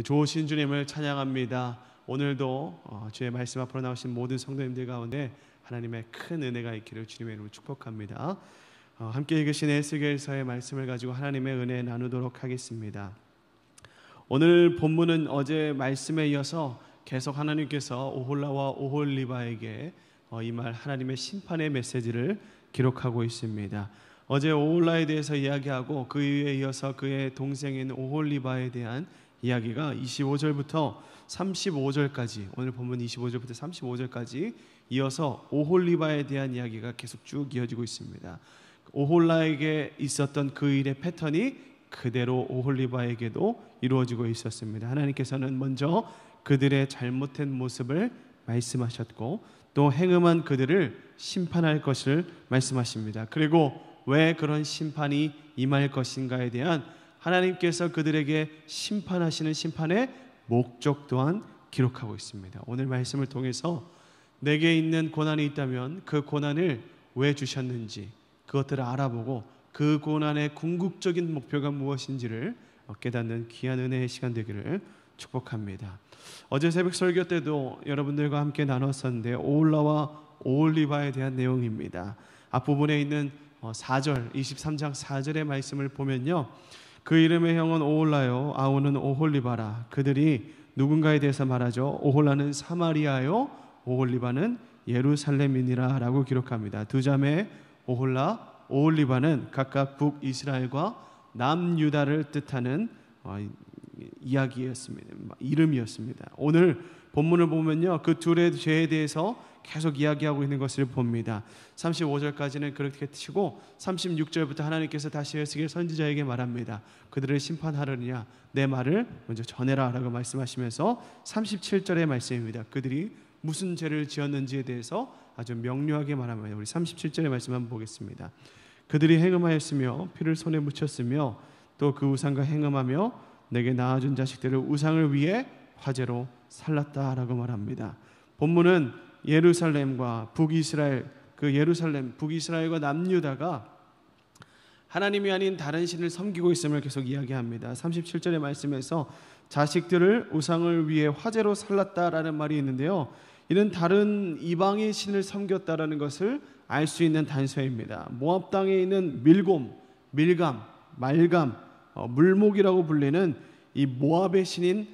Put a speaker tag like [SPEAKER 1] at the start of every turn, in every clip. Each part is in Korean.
[SPEAKER 1] 좋으신 주님을 찬양합니다. 오늘도 주의 말씀 앞으로 나오신 모든 성도님들 가운데 하나님의 큰 은혜가 있기를 주님의 이름으로 축복합니다. 함께 읽으신 에스겔서의 말씀을 가지고 하나님의 은혜 나누도록 하겠습니다. 오늘 본문은 어제 말씀에 이어서 계속 하나님께서 오홀라와 오홀리바에게 임할 하나님의 심판의 메시지를 기록하고 있습니다. 어제 오홀라에 대해서 이야기하고 그에 이어서 그의 동생인 오홀리바에 대한 이야기가 25절부터 35절까지, 오늘 본문 25절부터 35절까지 이어서 오홀리바에 대한 이야기가 계속 쭉 이어지고 있습니다. 오홀라에게 있었던 그 일의 패턴이 그대로 오홀리바에게도 이루어지고 있었습니다. 하나님께서는 먼저 그들의 잘못된 모습을 말씀하셨고 또 행음한 그들을 심판할 것을 말씀하십니다. 그리고 왜 그런 심판이 임할 것인가에 대한 하나님께서 그들에게 심판하시는 심판의 목적 또한 기록하고 있습니다. 오늘 말씀을 통해서 내게 있는 고난이 있다면 그 고난을 왜 주셨는지 그것들을 알아보고 그 고난의 궁극적인 목표가 무엇인지를 깨닫는 귀한 은혜의 시간 되기를 축복합니다. 어제 새벽 설교 때도 여러분들과 함께 나눴었는데 오홀라와 오홀리바에 대한 내용입니다. 앞부분에 있는 4절 23장 4절의 말씀을 보면요, 그 이름의 형은 오홀라요 아우는 오홀리바라. 그들이 누군가에 대해서 말하죠. 오홀라는 사마리아요 오홀리바는 예루살렘이니라 라고 기록합니다. 두 자매 오홀라, 오홀리바는 각각 북이스라엘과 남유다를 뜻하는 이야기였습니다. 이름이었습니다. 오늘 본문을 보면요, 그 둘의 죄에 대해서 계속 이야기하고 있는 것을 봅니다. 35절까지는 그렇게 치고 36절부터 하나님께서 다시 에스겔 선지자에게 말합니다. 그들을 심판하려느냐 내 말을 먼저 전해라 라고 말씀하시면서 37절의 말씀입니다. 그들이 무슨 죄를 지었는지에 대해서 아주 명료하게 말합니다. 우리 37절의 말씀 한번 보겠습니다. 그들이 행음하였으며 피를 손에 묻혔으며 또 그 우상과 행음하며 내게 낳아준 자식들을 우상을 위해 화제로 살랐다라고 말합니다. 본문은 예루살렘과 북이스라엘, 그 예루살렘, 북이스라엘과 남유다가 하나님이 아닌 다른 신을 섬기고 있음을 계속 이야기합니다. 37절의 말씀에서 자식들을 우상을 위해 화제로 살랐다라는 말이 있는데요, 이는 다른 이방의 신을 섬겼다라는 것을 알 수 있는 단서입니다. 모압 땅에 있는 밀곰, 밀감, 말감, 물목이라고 불리는 이 모압의 신인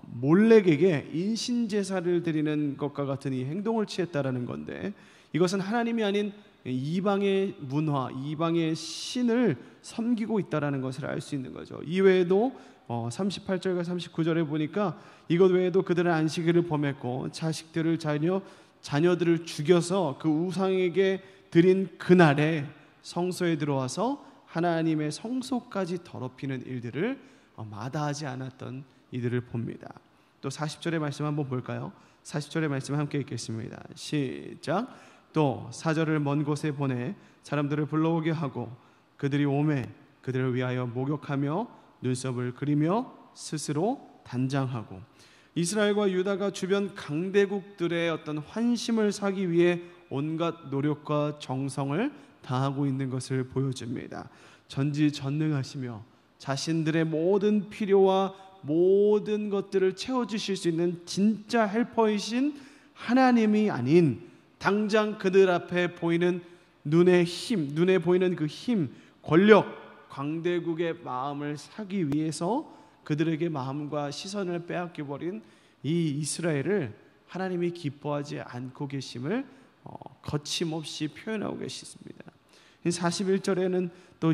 [SPEAKER 1] 몰렉에게 인신제사를 드리는 것과 같은 이 행동을 취했다라는 건데, 이것은 하나님이 아닌 이방의 문화, 이방의 신을 섬기고 있다라는 것을 알 수 있는 거죠. 이외에도 38절과 39절에 보니까 이것 외에도 그들은 안식일을 범했고 자식들을 자녀들을 죽여서 그 우상에게 드린 그날에 성소에 들어와서 하나님의 성소까지 더럽히는 일들을 마다하지 않았던 이들을 봅니다. 또 40절의 말씀 한번 볼까요? 40절의 말씀 함께 읽겠습니다. 시작. 또 사절을 먼 곳에 보내 사람들을 불러오게 하고 그들이 오매 그들을 위하여 목욕하며 눈썹을 그리며 스스로 단장하고, 이스라엘과 유다가 주변 강대국들의 어떤 환심을 사기 위해 온갖 노력과 정성을 다하고 있는 것을 보여줍니다. 전지전능하시며 자신들의 모든 필요와 모든 것들을 채워주실 수 있는 진짜 헬퍼이신 하나님이 아닌 당장 그들 앞에 보이는 눈에 보이는 그 힘, 권력, 강대국의 마음을 사기 위해서 그들에게 마음과 시선을 빼앗겨버린 이 이스라엘을 하나님이 기뻐하지 않고 계심을 거침없이 표현하고 계십니다. 41절에는 또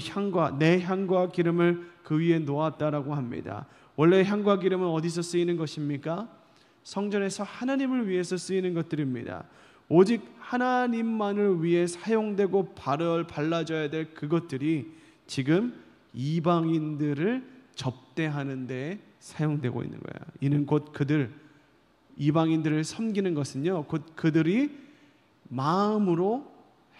[SPEAKER 1] 내 향과 기름을 그 위에 놓았다라고 합니다. 원래 향과 기름은 어디서 쓰이는 것입니까? 성전에서 하나님을 위해서 쓰이는 것들입니다. 오직 하나님만을 위해 사용되고 발라져야 될 그것들이 지금 이방인들을 접대하는 데 사용되고 있는 거예요. 이는 곧 이방인들을 섬기는 것은요, 곧 그들이 마음으로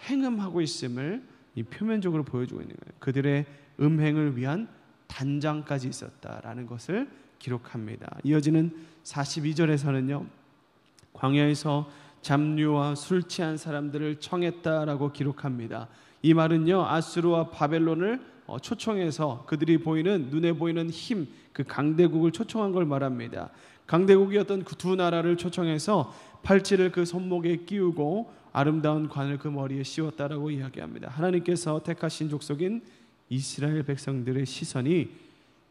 [SPEAKER 1] 행음하고 있음을 이 표면적으로 보여주고 있는 거예요. 그들의 음행을 위한 단장까지 있었다라는 것을 기록합니다. 이어지는 42절에서는요, 광야에서 잡류와 술 취한 사람들을 청했다라고 기록합니다. 이 말은요, 아수르와 바벨론을 초청해서 그들이 보이는 눈에 보이는 힘, 그 강대국을 초청한 걸 말합니다. 강대국이었던 그 두 나라를 초청해서 팔찌를 그 손목에 끼우고 아름다운 관을 그 머리에 씌웠다라고 이야기합니다. 하나님께서 택하신 족속인 이스라엘 백성들의 시선이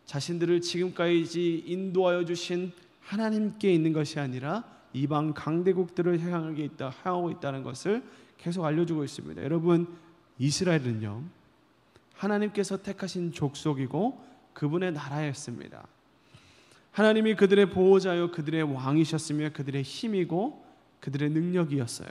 [SPEAKER 1] 자신들을 지금까지 인도하여 주신 하나님께 있는 것이 아니라 이방 강대국들을 향하고 있다는 것을 계속 알려주고 있습니다. 여러분, 이스라엘은요, 하나님께서 택하신 족속이고 그분의 나라였습니다. 하나님이 그들의 보호자요 그들의 왕이셨으며 그들의 힘이고 그들의 능력이었어요.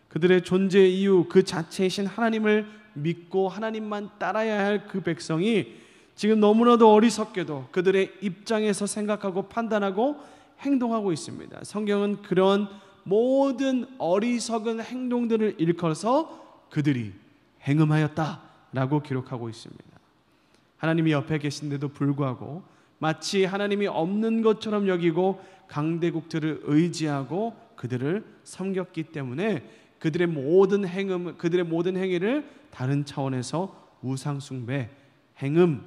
[SPEAKER 1] 그들의 존재 이유 그 자체이신 하나님을 믿고 하나님만 따라야 할 그 백성이 지금 너무나도 어리석게도 그들의 입장에서 생각하고 판단하고 행동하고 있습니다. 성경은 그런 모든 어리석은 행동들을 일컬어서 그들이 행음하였다라고 기록하고 있습니다. 하나님이 옆에 계신데도 불구하고 마치 하나님이 없는 것처럼 여기고 강대국들을 의지하고 그들을 섬겼기 때문에 그들의 모든 행위를 다른 차원에서 우상 숭배, 행음,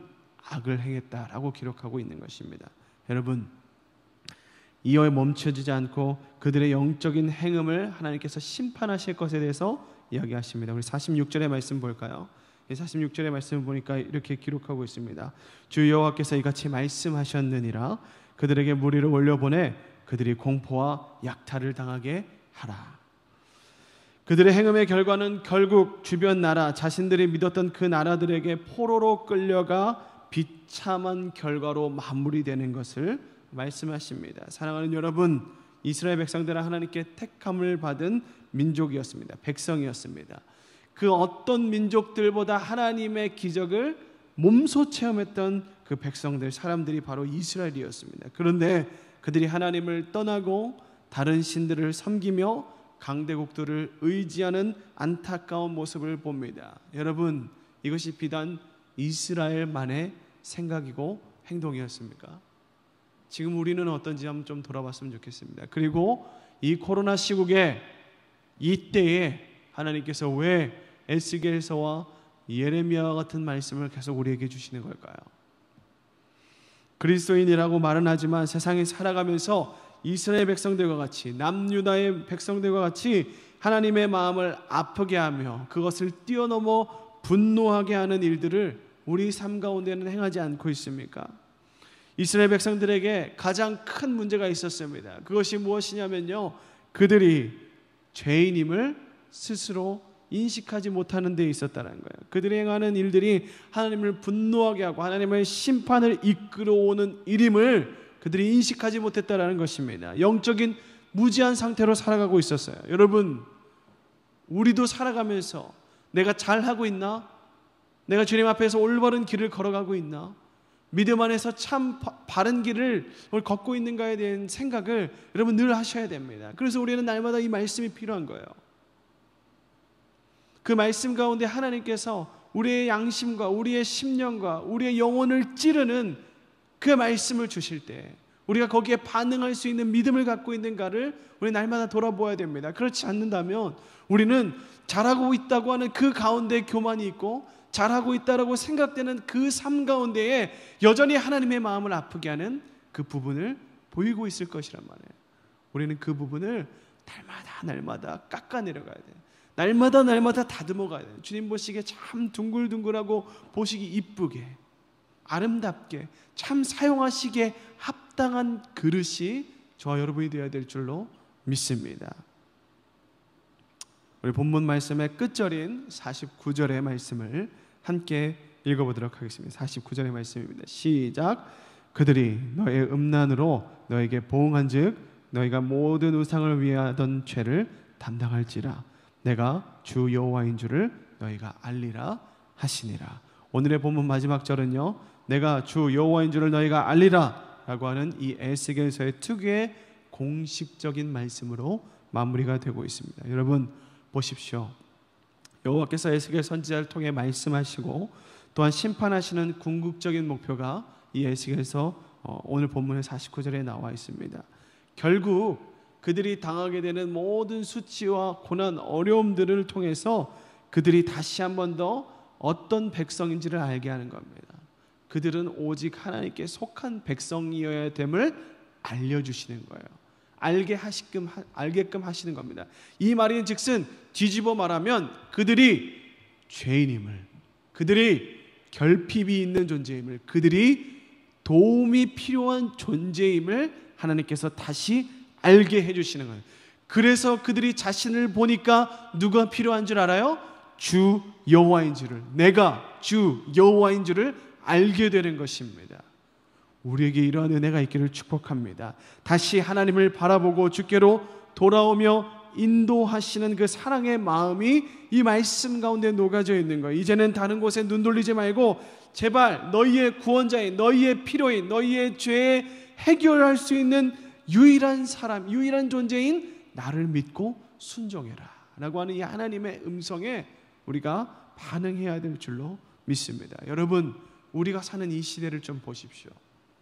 [SPEAKER 1] 악을 행했다라고 기록하고 있는 것입니다. 여러분, 이어에 멈춰지지 않고 그들의 영적인 행음을 하나님께서 심판하실 것에 대해서 이야기하십니다. 우리 46절의 말씀 볼까요? 46절의 말씀을 보니까 이렇게 기록하고 있습니다. 주 여호와께서 이같이 말씀하셨느니라. 그들에게 무리를 올려보내 그들이 공포와 약탈을 당하게 하라. 그들의 행음의 결과는 결국 주변 나라, 자신들이 믿었던 그 나라들에게 포로로 끌려가 비참한 결과로 마무리되는 것을 말씀하십니다. 사랑하는 여러분, 이스라엘 백성들은 하나님께 택함을 받은 민족이었습니다. 백성이었습니다. 그 어떤 민족들보다 하나님의 기적을 몸소 체험했던 그 백성들, 사람들이 바로 이스라엘이었습니다. 그런데 그들이 하나님을 떠나고 다른 신들을 섬기며 강대국들을 의지하는 안타까운 모습을 봅니다. 여러분, 이것이 비단 이스라엘만의 생각이고 행동이었습니까? 지금 우리는 어떤지 한번 좀 돌아봤으면 좋겠습니다. 그리고 이 코로나 시국에 이때에 하나님께서 왜 에스겔서와 예레미야와 같은 말씀을 계속 우리에게 주시는 걸까요? 그리스도인이라고 말은 하지만 세상에 살아가면서 이스라엘 백성들과 같이 남유다의 백성들과 같이 하나님의 마음을 아프게 하며 그것을 뛰어넘어 분노하게 하는 일들을 우리 삶 가운데는 행하지 않고 있습니까? 이스라엘 백성들에게 가장 큰 문제가 있었습니다. 그것이 무엇이냐면요, 그들이 죄인임을 스스로 인식하지 못하는 데 있었다는 거예요. 그들이 행하는 일들이 하나님을 분노하게 하고 하나님의 심판을 이끌어오는 일임을 그들이 인식하지 못했다는 것입니다. 영적인 무지한 상태로 살아가고 있었어요. 여러분, 우리도 살아가면서 내가 잘하고 있나? 내가 주님 앞에서 올바른 길을 걸어가고 있나? 믿음 안에서 참 바른 길을 걷고 있는가에 대한 생각을 여러분 늘 하셔야 됩니다. 그래서 우리는 날마다 이 말씀이 필요한 거예요. 그 말씀 가운데 하나님께서 우리의 양심과 우리의 심령과 우리의 영혼을 찌르는 그 말씀을 주실 때 우리가 거기에 반응할 수 있는 믿음을 갖고 있는가를 우리 날마다 돌아보아야 됩니다. 그렇지 않는다면 우리는 잘하고 있다고 하는 그 가운데 교만이 있고 잘하고 있다라고 생각되는 그 삶 가운데에 여전히 하나님의 마음을 아프게 하는 그 부분을 보이고 있을 것이란 말이에요. 우리는 그 부분을 날마다 깎아내려가야 돼요. 날마다 다듬어 가야 돼요. 주님 보시기에 참 둥글둥글하고 보시기 이쁘게 아름답게 참 사용하시기에 합당한 그릇이 저와 여러분이 되어야 될 줄로 믿습니다. 우리 본문 말씀의 끝절인 49절의 말씀을 함께 읽어보도록 하겠습니다. 49절의 말씀입니다. 시작. 그들이 너의 음란으로 너에게 보응한 즉 너희가 모든 우상을 위하던 죄를 담당할지라 내가 주 여호와인 줄을 너희가 알리라 하시니라. 오늘의 본문 마지막 절은요, 내가 주 여호와인 줄을 너희가 알리라 라고 하는 이 에스겔서의 특유의 공식적인 말씀으로 마무리가 되고 있습니다. 여러분 보십시오. 여호와께서 에스겔 선지자를 통해 말씀하시고 또한 심판하시는 궁극적인 목표가 이 에스겔서 오늘 본문의 49절에 나와 있습니다. 결국 그들이 당하게 되는 모든 수치와 고난, 어려움들을 통해서 그들이 다시 한 번 더 어떤 백성인지를 알게 하는 겁니다. 그들은 오직 하나님께 속한 백성이어야 됨을 알려주시는 거예요. 알게끔 하시는 겁니다. 이 말인 즉슨 뒤집어 말하면 그들이 죄인임을, 그들이 결핍이 있는 존재임을, 그들이 도움이 필요한 존재임을 하나님께서 다시 알게 해주시는 거예요. 그래서 그들이 자신을 보니까 누가 필요한 줄 알아요? 주 여호와인 줄을, 내가 주 여호와인 줄을 알게 되는 것입니다. 우리에게 이러한 은혜가 있기를 축복합니다. 다시 하나님을 바라보고 주께로 돌아오며 인도하시는 그 사랑의 마음이 이 말씀 가운데 녹아져 있는 거예요. 이제는 다른 곳에 눈 돌리지 말고 제발 너희의 구원자인, 너희의 필요인, 너희의 죄에 해결할 수 있는 유일한 사람, 유일한 존재인 나를 믿고 순종해라 라고 하는 이 하나님의 음성에 우리가 반응해야 될 줄로 믿습니다. 여러분, 우리가 사는 이 시대를 좀 보십시오.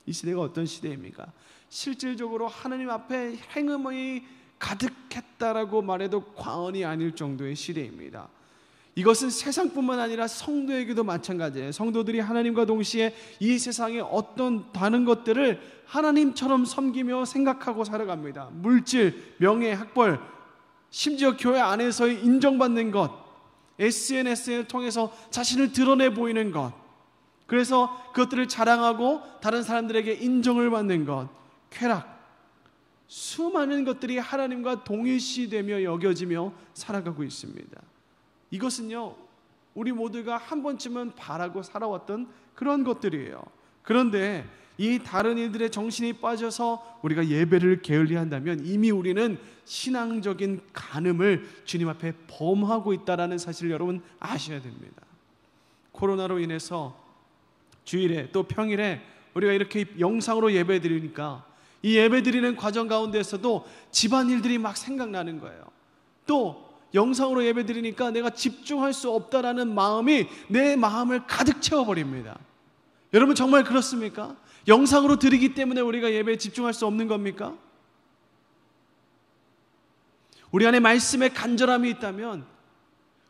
[SPEAKER 1] 이 시대가 어떤 시대입니까? 실질적으로 하나님 앞에 행음이 가득했다라고 말해도 과언이 아닐 정도의 시대입니다. 이것은 세상뿐만 아니라 성도에게도 마찬가지예요. 성도들이 하나님과 동시에 이 세상의 어떤 다른 것들을 하나님처럼 섬기며 생각하고 살아갑니다. 물질, 명예, 학벌, 심지어 교회 안에서의 인정받는 것, SNS를 통해서 자신을 드러내 보이는 것, 그래서 그것들을 자랑하고 다른 사람들에게 인정을 받는 것, 쾌락, 수많은 것들이 하나님과 동일시되며 여겨지며 살아가고 있습니다. 이것은요, 우리 모두가 한 번쯤은 바라고 살아왔던 그런 것들이에요. 그런데 이 다른 일들의 정신이 빠져서 우리가 예배를 게을리한다면 이미 우리는 신앙적인 간음을 주님 앞에 범하고 있다는 사실을 여러분 아셔야 됩니다. 코로나로 인해서 주일에 또 평일에 우리가 이렇게 영상으로 예배 드리니까 이 예배 드리는 과정 가운데서도 집안일들이 막 생각나는 거예요. 또 영상으로 예배 드리니까 내가 집중할 수 없다라는 마음이 내 마음을 가득 채워버립니다. 여러분 정말 그렇습니까? 영상으로 드리기 때문에 우리가 예배에 집중할 수 없는 겁니까? 우리 안에 말씀의 간절함이 있다면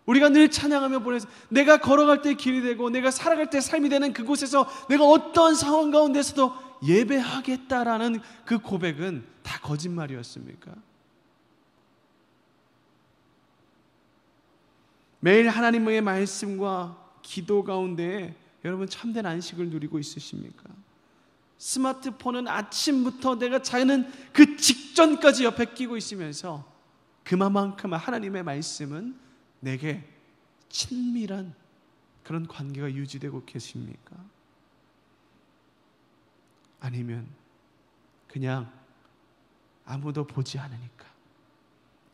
[SPEAKER 1] 우리가 늘 찬양하며 보내서 내가 걸어갈 때 길이 되고 내가 살아갈 때 삶이 되는 그곳에서 내가 어떤 상황 가운데서도 예배하겠다라는 그 고백은 다 거짓말이었습니까? 매일 하나님의 말씀과 기도 가운데 여러분 참된 안식을 누리고 있으십니까? 스마트폰은 아침부터 내가 자는 그 직전까지 옆에 끼고 있으면서 그만큼 하나님의 말씀은 내게 친밀한 그런 관계가 유지되고 계십니까? 아니면 그냥 아무도 보지 않으니까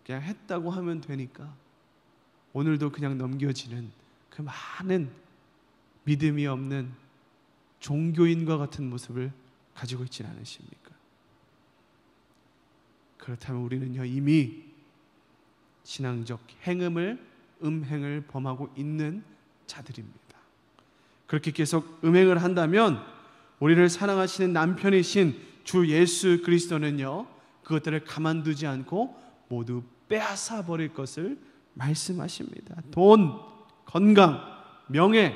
[SPEAKER 1] 그냥 했다고 하면 되니까 오늘도 그냥 넘겨지는 그 많은 믿음이 없는 종교인과 같은 모습을 가지고 있지는 않으십니까? 그렇다면 우리는요 이미 신앙적 행음을 음행을 범하고 있는 자들입니다. 그렇게 계속 음행을 한다면 우리를 사랑하시는 남편이신 주 예수 그리스도는요 그것들을 가만두지 않고 모두 빼앗아 버릴 것을 말씀하십니다. 돈, 건강, 명예,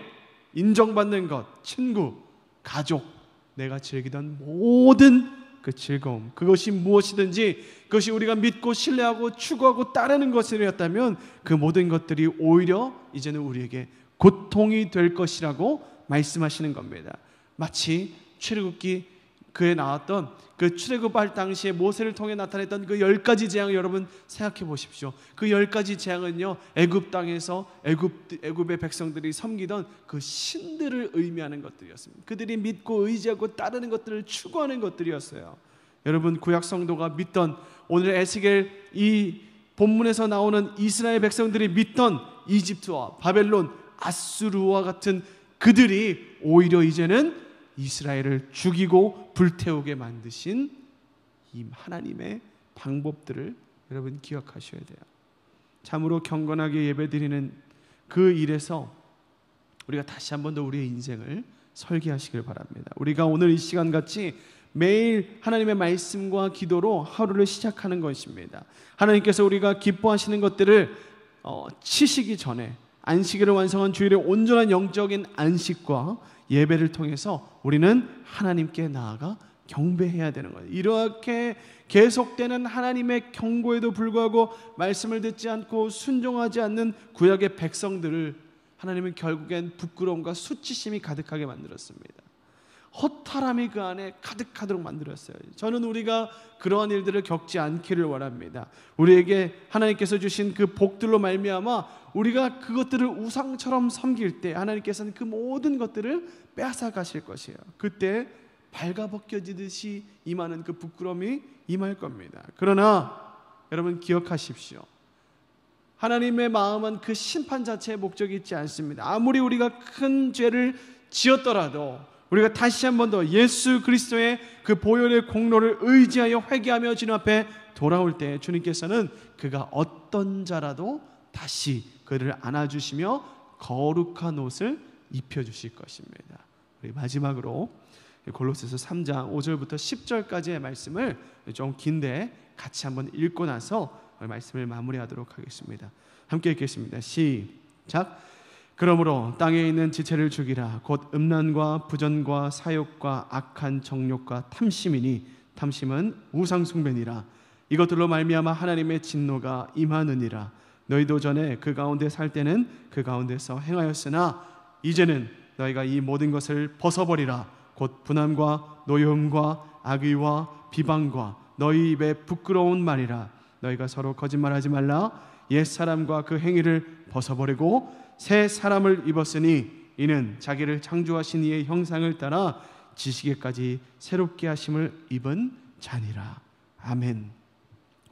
[SPEAKER 1] 인정받는 것, 친구, 가족, 내가 즐기던 모든 그 즐거움, 그것이 무엇이든지 그것이 우리가 믿고 신뢰하고 추구하고 따르는 것이었다면 그 모든 것들이 오히려 이제는 우리에게 고통이 될 것이라고 말씀하시는 겁니다. 마치 출애굽기 그에 나왔던 그 출애굽할 당시에 모세를 통해 나타냈던 그 10가지 재앙을 여러분 생각해 보십시오. 그 10가지 재앙은요 애굽 땅에서 애굽의 백성들이 섬기던 그 신들을 의미하는 것들이었습니다. 그들이 믿고 의지하고 따르는 것들을 추구하는 것들이었어요. 여러분 구약 성도가 믿던 오늘 에스겔 이 본문에서 나오는 이스라엘 백성들이 믿던 이집트와 바벨론, 아수르와 같은 그들이 오히려 이제는 이스라엘을 죽이고 불태우게 만드신 이 하나님의 방법들을 여러분 기억하셔야 돼요. 참으로 경건하게 예배드리는 그 일에서 우리가 다시 한 번 더 우리의 인생을 설계하시길 바랍니다. 우리가 오늘 이 시간같이 매일 하나님의 말씀과 기도로 하루를 시작하는 것입니다. 하나님께서 우리가 기뻐하시는 것들을 치시기 전에 안식일을 완성한 주일의 온전한 영적인 안식과 예배를 통해서 우리는 하나님께 나아가 경배해야 되는 거예요. 이렇게 계속되는 하나님의 경고에도 불구하고 말씀을 듣지 않고 순종하지 않는 구약의 백성들을 하나님은 결국엔 부끄러움과 수치심이 가득하게 만들었습니다. 허탈함이 그 안에 가득하도록 만들었어요. 저는 우리가 그러한 일들을 겪지 않기를 원합니다. 우리에게 하나님께서 주신 그 복들로 말미암아 우리가 그것들을 우상처럼 섬길 때 하나님께서는 그 모든 것들을 빼앗아 가실 것이에요. 그때 발가벗겨지듯이 임하는 그 부끄러움이 임할 겁니다. 그러나 여러분 기억하십시오. 하나님의 마음은 그 심판 자체의 목적이 있지 않습니다. 아무리 우리가 큰 죄를 지었더라도 우리가 다시 한 번 더 예수 그리스도의 그 보혈의 공로를 의지하여 회개하며 주님 앞에 돌아올 때 주님께서는 그가 어떤 자라도 다시 그를 안아주시며 거룩한 옷을 입혀주실 것입니다. 우리 마지막으로 골로새서 3장 5절부터 10절까지의 말씀을 좀 긴데 같이 한번 읽고 나서 말씀을 마무리하도록 하겠습니다. 함께 읽겠습니다. 시작. 그러므로 땅에 있는 지체를 죽이라. 곧 음란과 부전과 사욕과 악한 정욕과 탐심이니 탐심은 우상숭배니라. 이것들로 말미암아 하나님의 진노가 임하느니라. 너희도 전에 그 가운데 살 때는 그 가운데서 행하였으나 이제는 너희가 이 모든 것을 벗어버리라. 곧 분함과 노여움과 악의와 비방과 너희 입에 부끄러운 말이라. 너희가 서로 거짓말하지 말라. 옛사람과 그 행위를 벗어버리고 새 사람을 입었으니 이는 자기를 창조하신 이의 형상을 따라 지식에까지 새롭게 하심을 입은 자니라. 아멘.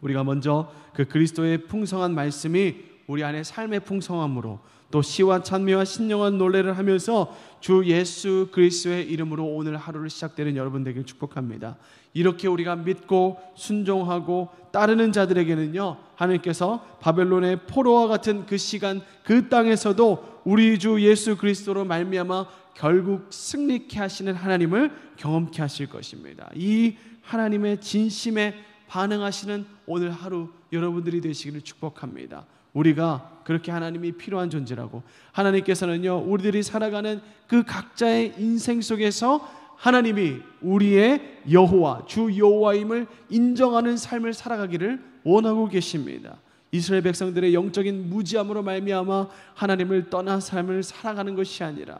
[SPEAKER 1] 우리가 먼저 그 그리스도의 풍성한 말씀이 우리 안에 삶의 풍성함으로 또 시와 찬미와 신령한 노래를 하면서 주 예수 그리스도의 이름으로 오늘 하루를 시작되는 여러분 되길 축복합니다. 이렇게 우리가 믿고 순종하고 따르는 자들에게는요, 하나님께서 바벨론의 포로와 같은 그 시간 그 땅에서도 우리 주 예수 그리스도로 말미암아 결국 승리케 하시는 하나님을 경험케 하실 것입니다. 이 하나님의 진심에 반응하시는 오늘 하루 여러분들이 되시기를 축복합니다. 우리가 그렇게 하나님이 필요한 존재라고, 하나님께서는요 우리들이 살아가는 그 각자의 인생 속에서 하나님이 우리의 여호와 주 여호와임을 인정하는 삶을 살아가기를 원하고 계십니다. 이스라엘 백성들의 영적인 무지함으로 말미암아 하나님을 떠난 삶을 살아가는 것이 아니라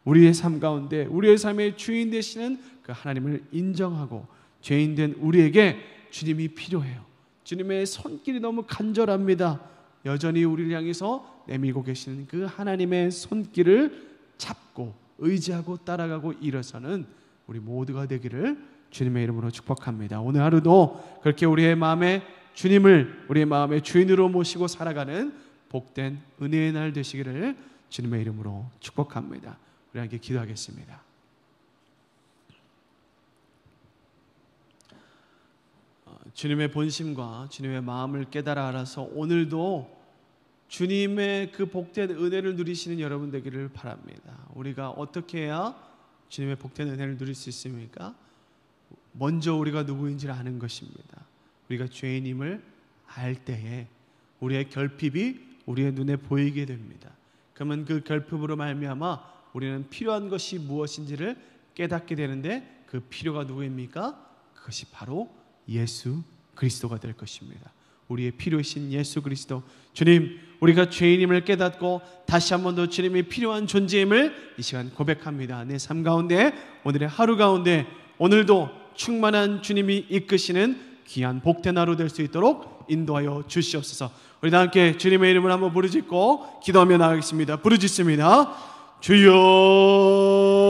[SPEAKER 1] 우리의 삶 가운데 우리의 삶의 주인 되시는 그 하나님을 인정하고 죄인된 우리에게 주님이 필요해요. 주님의 손길이 너무 간절합니다. 여전히 우리를 향해서 내밀고 계시는 그 하나님의 손길을 잡고 의지하고 따라가고 일어서는 우리 모두가 되기를 주님의 이름으로 축복합니다. 오늘 하루도 그렇게 우리의 마음에 주님을 우리의 마음의 주인으로 모시고 살아가는 복된 은혜의 날 되시기를 주님의 이름으로 축복합니다. 우리 함께 기도하겠습니다. 주님의 본심과 주님의 마음을 깨달아 알아서 오늘도 주님의 그 복된 은혜를 누리시는 여러분 되기를 바랍니다. 우리가 어떻게 해야 주님의 복된 은혜를 누릴 수 있습니까? 먼저 우리가 누구인지를 아는 것입니다. 우리가 죄인임을 알 때에 우리의 결핍이 우리의 눈에 보이게 됩니다. 그러면 그 결핍으로 말미암아 우리는 필요한 것이 무엇인지를 깨닫게 되는데 그 필요가 누구입니까? 그것이 바로 예수 그리스도가 될 것입니다. 우리의 필요이신 예수 그리스도, 주님, 우리가 죄인임을 깨닫고 다시 한 번 더 주님이 필요한 존재임을 이 시간 고백합니다. 내 삶 가운데, 오늘의 하루 가운데 오늘도 충만한 주님이 이끄시는 귀한 복된 하루 될 수 있도록 인도하여 주시옵소서. 우리 다 함께 주님의 이름을 한번 부르짖고 기도하며 나가겠습니다. 부르짖습니다. 주여